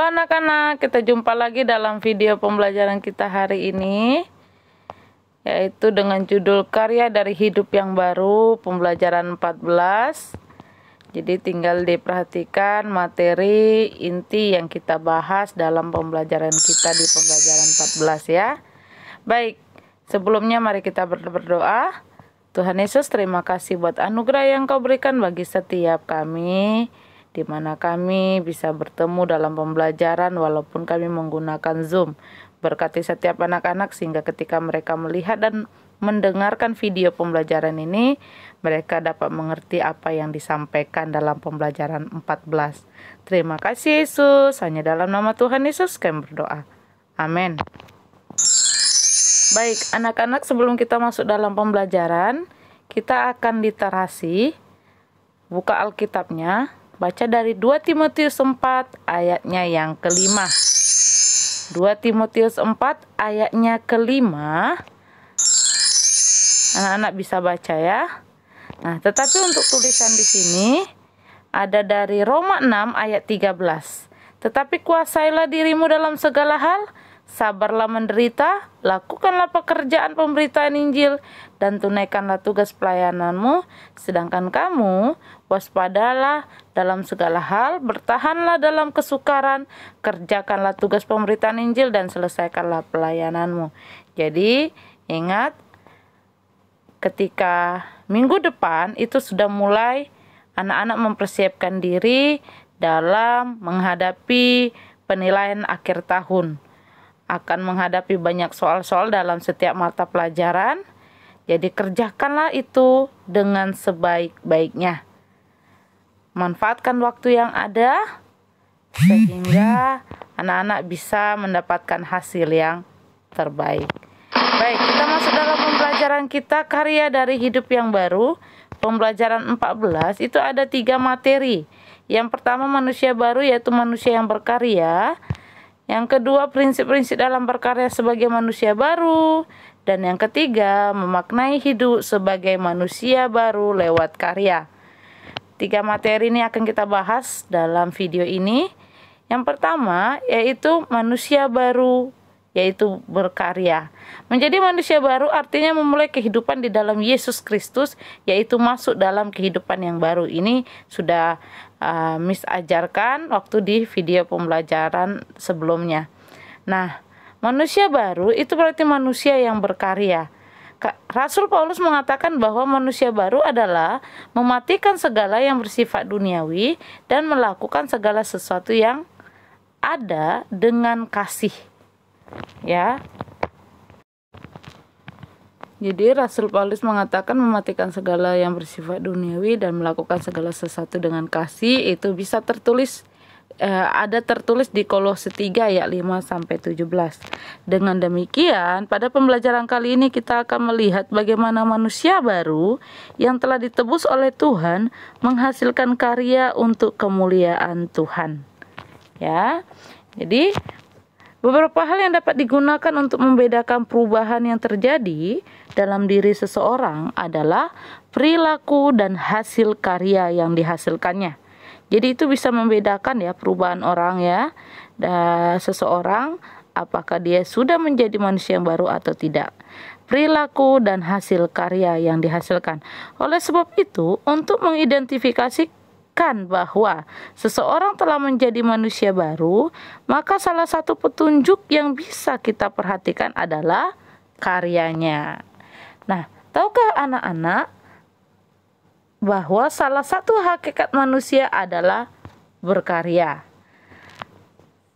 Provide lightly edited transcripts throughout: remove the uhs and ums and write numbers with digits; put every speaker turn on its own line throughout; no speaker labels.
Halo anak-anak, kita jumpa lagi dalam video pembelajaran kita hari ini, yaitu dengan judul Karya dari Hidup yang Baru, pembelajaran 14. Jadi tinggal diperhatikan materi inti yang kita bahas dalam pembelajaran kita di pembelajaran 14 ya. Baik, sebelumnya mari kita berdoa. Tuhan Yesus, terima kasih buat anugerah yang Kau berikan bagi setiap kami, di mana kami bisa bertemu dalam pembelajaran walaupun kami menggunakan Zoom. Berkati setiap anak-anak sehingga ketika mereka melihat dan mendengarkan video pembelajaran ini, mereka dapat mengerti apa yang disampaikan dalam pembelajaran 14. Terima kasih Yesus, hanya dalam nama Tuhan Yesus kami berdoa. Amin. Baik, anak-anak, sebelum kita masuk dalam pembelajaran, kita akan literasi. Buka Alkitabnya. Baca dari 2 Timotius 4 ayatnya yang kelima. 2 Timotius 4 ayatnya kelima. Anak-anak bisa baca ya. Nah, tetapi untuk tulisan di sini ada dari Roma 6 ayat 13. Tetapi kuasailah dirimu dalam segala hal, sabarlah menderita, lakukanlah pekerjaan pemberitaan Injil, dan tunaikanlah tugas pelayananmu, sedangkan kamu waspadalah dalam segala hal, bertahanlah dalam kesukaran, kerjakanlah tugas pemberitaan Injil, dan selesaikanlah pelayananmu. Jadi, ingat, ketika minggu depan itu sudah mulai anak-anak mempersiapkan diri dalam menghadapi penilaian akhir tahun. Akan menghadapi banyak soal-soal dalam setiap mata pelajaran. Jadi kerjakanlah itu dengan sebaik-baiknya. Manfaatkan waktu yang ada sehingga anak-anak bisa mendapatkan hasil yang terbaik. Baik, kita masuk dalam pembelajaran kita, Karya dari Hidup yang Baru. Pembelajaran 14 itu ada 3 materi. Yang pertama manusia baru, yaitu manusia yang berkarya. Yang kedua, prinsip-prinsip dalam berkarya sebagai manusia baru. Dan yang ketiga, memaknai hidup sebagai manusia baru lewat karya. 3 materi ini akan kita bahas dalam video ini. Yang pertama, yaitu manusia baru, yaitu berkarya. Menjadi manusia baru artinya memulai kehidupan di dalam Yesus Kristus, yaitu masuk dalam kehidupan yang baru. Ini sudah Miss ajarkan waktu di video pembelajaran sebelumnya. Nah, manusia baru itu berarti manusia yang berkarya. Rasul Paulus mengatakan bahwa manusia baru adalah mematikan segala yang bersifat duniawi dan melakukan segala sesuatu yang ada dengan kasih. Ya. Jadi Rasul Paulus mengatakan mematikan segala yang bersifat duniawi dan melakukan segala sesuatu dengan kasih. Itu bisa tertulis ada tertulis di Kolose 3 ayat 5 sampai 17. Dengan demikian, pada pembelajaran kali ini kita akan melihat bagaimana manusia baru yang telah ditebus oleh Tuhan menghasilkan karya untuk kemuliaan Tuhan. Ya. Jadi beberapa hal yang dapat digunakan untuk membedakan perubahan yang terjadi dalam diri seseorang adalah perilaku dan hasil karya yang dihasilkannya. Jadi itu bisa membedakan ya perubahan orang ya, dan seseorang apakah dia sudah menjadi manusia yang baru atau tidak. Perilaku dan hasil karya yang dihasilkan. Oleh sebab itu, untuk mengidentifikasikan bahwa seseorang telah menjadi manusia baru, maka salah satu petunjuk yang bisa kita perhatikan adalah karyanya. Nah, tahukah anak-anak bahwa salah satu hakikat manusia adalah berkarya?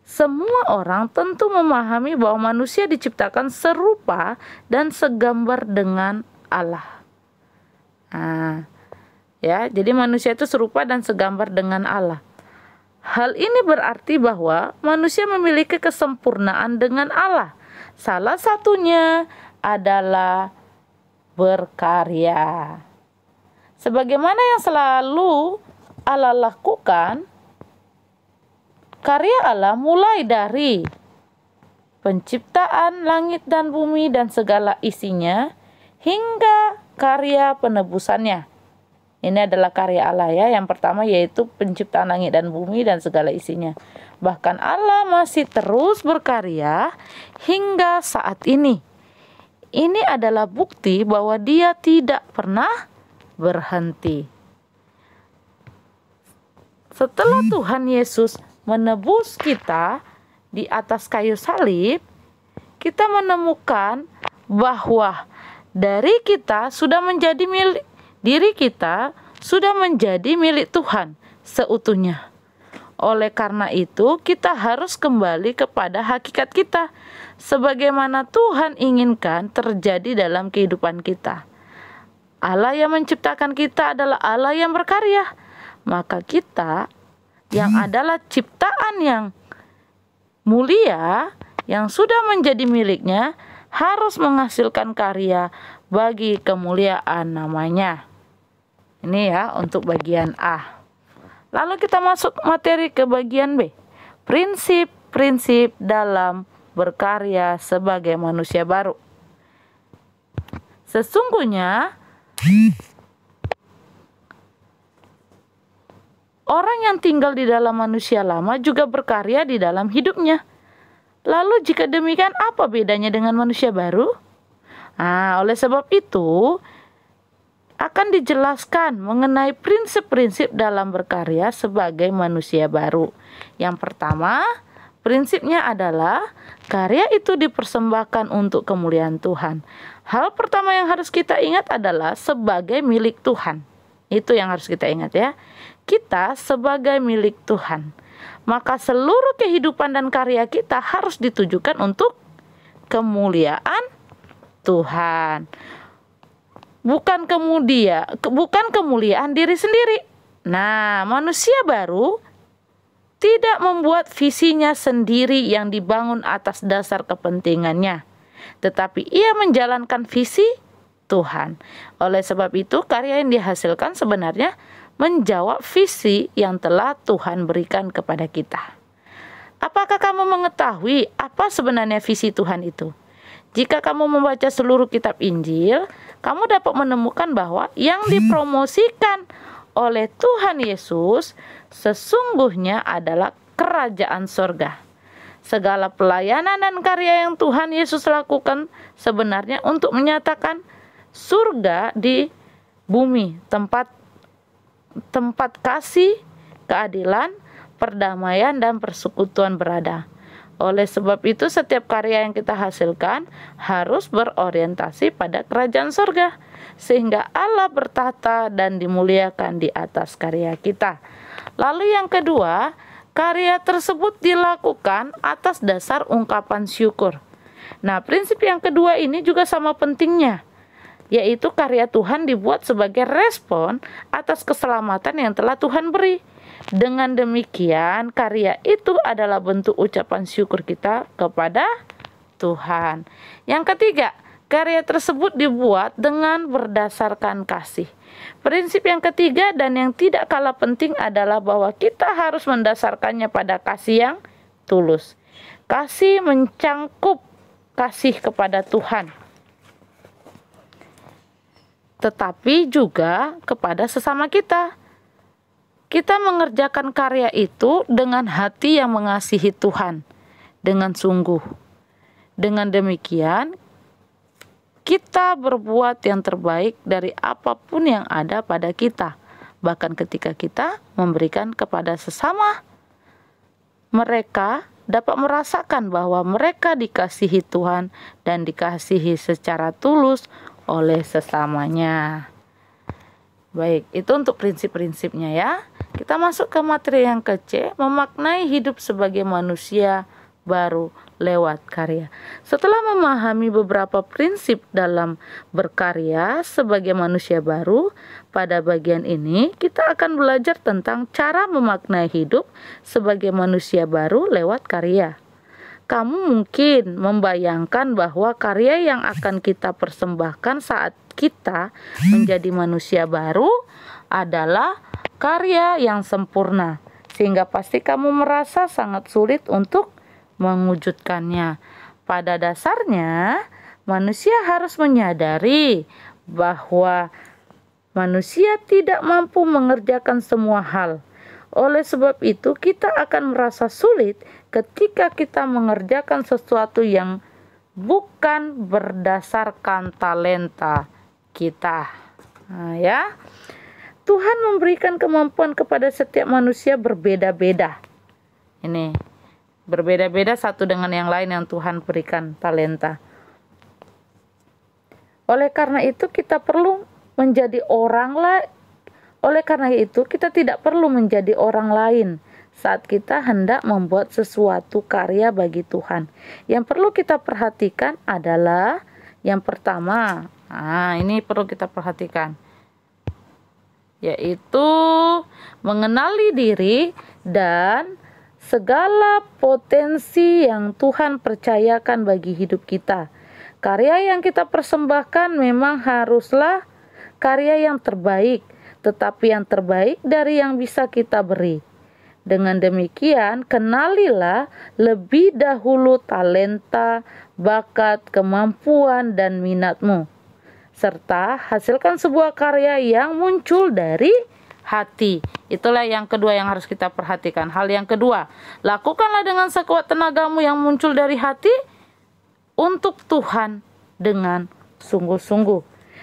Semua orang tentu memahami bahwa manusia diciptakan serupa dan segambar dengan Allah. Nah, ya, jadi manusia itu serupa dan segambar dengan Allah. Hal ini berarti bahwa manusia memiliki kesempurnaan dengan Allah. Salah satunya adalah berkarya. Sebagaimana yang selalu Allah lakukan, karya Allah mulai dari penciptaan langit dan bumi dan segala isinya hingga karya penebusannya. Ini adalah karya Allah ya. Yang pertama yaitu penciptaan langit dan bumi dan segala isinya. Bahkan Allah masih terus berkarya hingga saat ini. Ini adalah bukti bahwa Dia tidak pernah berhenti. Setelah Tuhan Yesus menebus kita di atas kayu salib, kita menemukan bahwa diri kita sudah menjadi milik Tuhan seutuhnya. Oleh karena itu, kita harus kembali kepada hakikat kita, sebagaimana Tuhan inginkan terjadi dalam kehidupan kita. Allah yang menciptakan kita adalah Allah yang berkarya. Maka kita yang adalah ciptaan yang mulia, yang sudah menjadi miliknya, harus menghasilkan karya bagi kemuliaan namanya. Ini ya untuk bagian A. Lalu kita masuk materi ke bagian B. Prinsip-prinsip dalam berkarya sebagai manusia baru. Sesungguhnya orang yang tinggal di dalam manusia lama juga berkarya di dalam hidupnya. Lalu jika demikian, apa bedanya dengan manusia baru? Oleh sebab itu, akan dijelaskan mengenai prinsip-prinsip dalam berkarya sebagai manusia baru. Yang pertama, prinsipnya adalah karya itu dipersembahkan untuk kemuliaan Tuhan. Hal pertama yang harus kita ingat adalah sebagai milik Tuhan. Itu yang harus kita ingat ya. Kita sebagai milik Tuhan. Maka seluruh kehidupan dan karya kita harus ditujukan untuk kemuliaan Tuhan. Bukan kemuliaan diri sendiri. Nah, manusia baru tidak membuat visinya sendiri yang dibangun atas dasar kepentingannya, tetapi ia menjalankan visi Tuhan. Oleh sebab itu, karya yang dihasilkan sebenarnya menjawab visi yang telah Tuhan berikan kepada kita. Apakah kamu mengetahui apa sebenarnya visi Tuhan itu? Jika kamu membaca seluruh kitab Injil, kamu dapat menemukan bahwa yang dipromosikan oleh Tuhan Yesus sesungguhnya adalah kerajaan sorga. Segala pelayanan dan karya yang Tuhan Yesus lakukan sebenarnya untuk menyatakan surga di bumi, tempat kasih, keadilan, perdamaian, dan persekutuan berada. Oleh sebab itu, setiap karya yang kita hasilkan harus berorientasi pada kerajaan surga, sehingga Allah bertahta dan dimuliakan di atas karya kita. Lalu yang kedua, karya tersebut dilakukan atas dasar ungkapan syukur. Nah, prinsip yang kedua ini juga sama pentingnya, yaitu karya Tuhan dibuat sebagai respon atas keselamatan yang telah Tuhan beri. Dengan demikian, karya itu adalah bentuk ucapan syukur kita kepada Tuhan. Yang ketiga, karya tersebut dibuat dengan berdasarkan kasih. Prinsip yang ketiga dan yang tidak kalah penting adalah bahwa kita harus mendasarkannya pada kasih yang tulus. Kasih mencangkup kasih kepada Tuhan, tetapi juga kepada sesama kita. Kita mengerjakan karya itu dengan hati yang mengasihi Tuhan, dengan sungguh. Dengan demikian, kita berbuat yang terbaik dari apapun yang ada pada kita. Bahkan ketika kita memberikan kepada sesama, mereka dapat merasakan bahwa mereka dikasihi Tuhan dan dikasihi secara tulus oleh sesamanya. Baik, itu untuk prinsip-prinsipnya ya. Kita masuk ke materi yang ke-C, memaknai hidup sebagai manusia baru lewat karya. Setelah memahami beberapa prinsip dalam berkarya sebagai manusia baru, pada bagian ini kita akan belajar tentang cara memaknai hidup sebagai manusia baru lewat karya. Kamu mungkin membayangkan bahwa karya yang akan kita persembahkan saat kita menjadi manusia baru adalah karya yang sempurna, sehingga pasti kamu merasa sangat sulit untuk mewujudkannya. Pada dasarnya, manusia harus menyadari bahwa manusia tidak mampu mengerjakan semua hal. Oleh sebab itu, kita akan merasa sulit ketika kita mengerjakan sesuatu yang bukan berdasarkan talenta kita. Nah, ya. Tuhan memberikan kemampuan kepada setiap manusia berbeda-beda. Ini berbeda-beda satu dengan yang lain yang Tuhan berikan talenta. Oleh karena itu kita perlu menjadi orang lain. Oleh karena itu kita tidak perlu menjadi orang lain saat kita hendak membuat sesuatu karya bagi Tuhan. Yang perlu kita perhatikan adalah yang pertama, ini perlu kita perhatikan, yaitu mengenali diri dan segala potensi yang Tuhan percayakan bagi hidup kita. Karya yang kita persembahkan memang haruslah karya yang terbaik, tetapi yang terbaik dari yang bisa kita beri. Dengan demikian, kenalilah lebih dahulu talenta, bakat, kemampuan, dan minatmu, serta hasilkan sebuah karya yang muncul dari hati. Itulah yang kedua yang harus kita perhatikan. Hal yang kedua, lakukanlah dengan sekuat tenagamu yang muncul dari hati untuk Tuhan dengan sungguh-sungguh.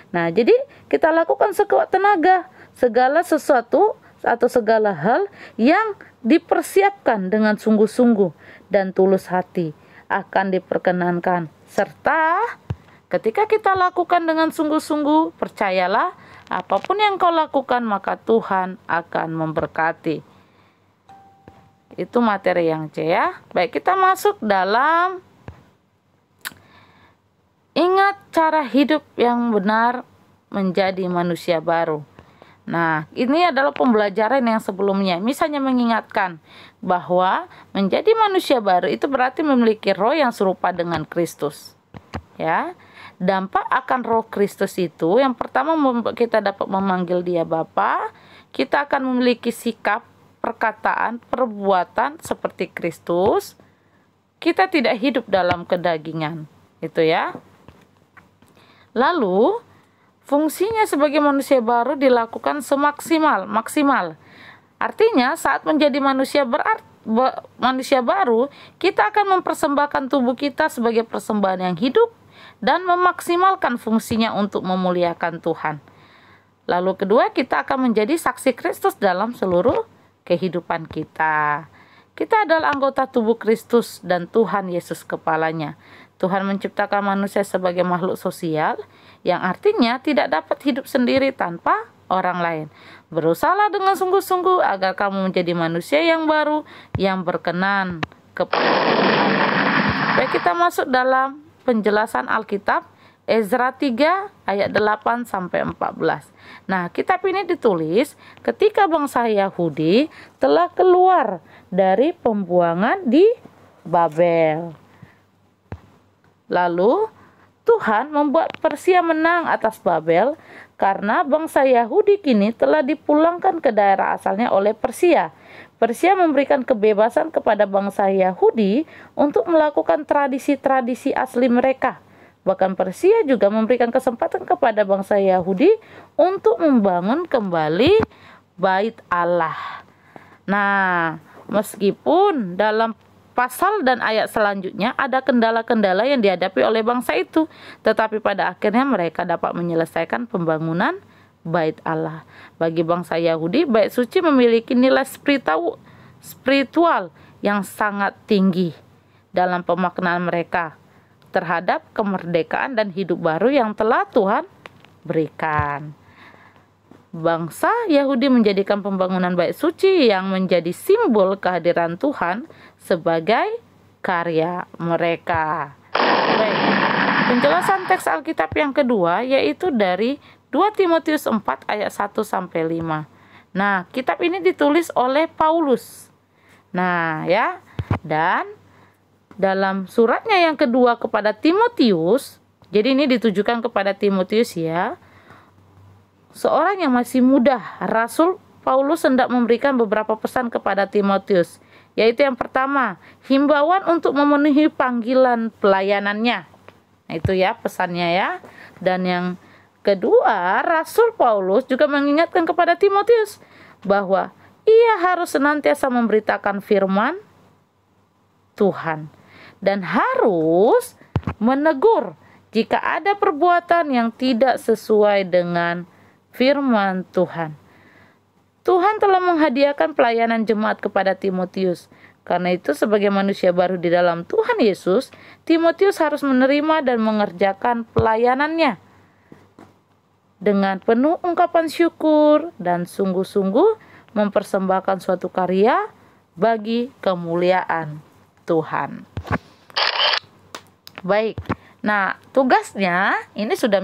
Nah, jadi kita lakukan sekuat tenaga segala sesuatu atau segala hal yang dipersiapkan dengan sungguh-sungguh dan tulus hati akan diperkenankan. Serta ketika kita lakukan dengan sungguh-sungguh, percayalah, apapun yang kau lakukan maka Tuhan akan memberkati. Itu materi yang C, ya. Baik, kita masuk dalam ingat cara hidup yang benar menjadi manusia baru. Nah, ini adalah pembelajaran yang sebelumnya. Misalnya mengingatkan bahwa menjadi manusia baru itu berarti memiliki roh yang serupa dengan Kristus. Ya. Dampak akan roh Kristus itu yang pertama kita dapat memanggil Dia Bapa, kita akan memiliki sikap, perkataan, perbuatan seperti Kristus. Kita tidak hidup dalam kedagingan. Itu ya. Lalu fungsinya sebagai manusia baru dilakukan maksimal. Artinya saat menjadi manusia baru, kita akan mempersembahkan tubuh kita sebagai persembahan yang hidup dan memaksimalkan fungsinya untuk memuliakan Tuhan. Lalu kedua, kita akan menjadi saksi Kristus dalam seluruh kehidupan kita. Kita adalah anggota tubuh Kristus dan Tuhan Yesus kepalanya. Tuhan menciptakan manusia sebagai makhluk sosial, yang artinya tidak dapat hidup sendiri tanpa orang lain. Berusahalah dengan sungguh-sungguh agar kamu menjadi manusia yang baru, yang berkenan kepada Tuhan. Baik, kita masuk dalam penjelasan Alkitab, Ezra 3 ayat 8-14. Nah, kitab ini ditulis ketika bangsa Yahudi telah keluar dari pembuangan di Babel. Lalu Tuhan membuat Persia menang atas Babel karena bangsa Yahudi kini telah dipulangkan ke daerah asalnya oleh Persia. Persia memberikan kebebasan kepada bangsa Yahudi untuk melakukan tradisi-tradisi asli mereka. Bahkan Persia juga memberikan kesempatan kepada bangsa Yahudi untuk membangun kembali bait Allah. Nah, meskipun dalam pasal dan ayat selanjutnya ada kendala-kendala yang dihadapi oleh bangsa itu, tetapi pada akhirnya mereka dapat menyelesaikan pembangunan bait Allah. Bagi bangsa Yahudi, bait suci memiliki nilai spiritual yang sangat tinggi dalam pemaknaan mereka terhadap kemerdekaan dan hidup baru yang telah Tuhan berikan. Bangsa Yahudi menjadikan pembangunan bait suci yang menjadi simbol kehadiran Tuhan sebagai karya mereka. Baik, penjelasan teks Alkitab yang kedua yaitu dari 2 Timotius 4 ayat 1-5. Nah, kitab ini ditulis oleh Paulus. Nah, ya. Dan dalam suratnya yang kedua kepada Timotius, jadi ini ditujukan kepada Timotius ya. Seorang yang masih muda, Rasul Paulus hendak memberikan beberapa pesan kepada Timotius, yaitu yang pertama, himbauan untuk memenuhi panggilan pelayanannya. Nah, itu ya pesannya ya. Dan yang kedua, Rasul Paulus juga mengingatkan kepada Timotius bahwa ia harus senantiasa memberitakan firman Tuhan dan harus menegur jika ada perbuatan yang tidak sesuai dengan firman Tuhan. Tuhan telah menghadiahkan pelayanan jemaat kepada Timotius. Karena itu sebagai manusia baru di dalam Tuhan Yesus, Timotius harus menerima dan mengerjakan pelayanannya dengan penuh ungkapan syukur dan sungguh-sungguh mempersembahkan suatu karya bagi kemuliaan Tuhan. Baik, nah tugasnya ini sudah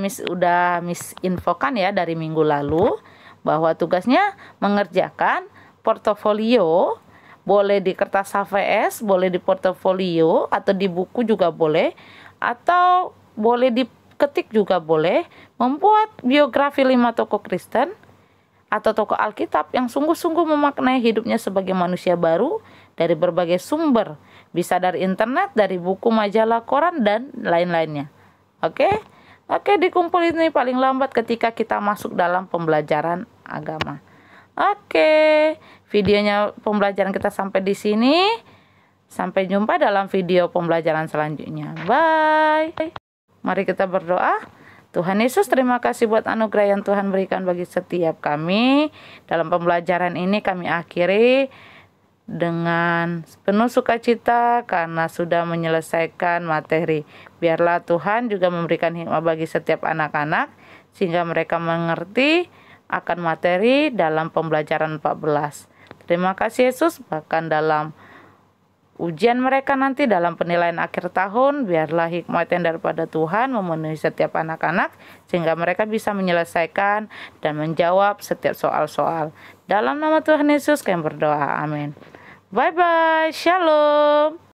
infokan ya dari minggu lalu, bahwa tugasnya mengerjakan portofolio. Boleh di kertas HVS, boleh di portofolio, atau di buku juga boleh, atau boleh diketik juga boleh, membuat biografi 5 tokoh Kristen atau tokoh Alkitab yang sungguh-sungguh memaknai hidupnya sebagai manusia baru dari berbagai sumber. Bisa dari internet, dari buku, majalah, koran, dan lain-lainnya. Oke, dikumpulin ini paling lambat ketika kita masuk dalam pembelajaran agama. Oke, videonya pembelajaran kita sampai di sini. Sampai jumpa dalam video pembelajaran selanjutnya. Bye. Mari kita berdoa. Tuhan Yesus, terima kasih buat anugerah yang Tuhan berikan bagi setiap kami. Dalam pembelajaran ini kami akhiri dengan penuh sukacita karena sudah menyelesaikan materi. Biarlah Tuhan juga memberikan hikmah bagi setiap anak-anak sehingga mereka mengerti akan materi dalam pembelajaran 14. Terima kasih Yesus, bahkan dalam ujian mereka nanti dalam penilaian akhir tahun, biarlah hikmat yang daripada Tuhan memenuhi setiap anak-anak sehingga mereka bisa menyelesaikan dan menjawab setiap soal-soal. Dalam nama Tuhan Yesus kami berdoa, amin. Bye bye, shalom.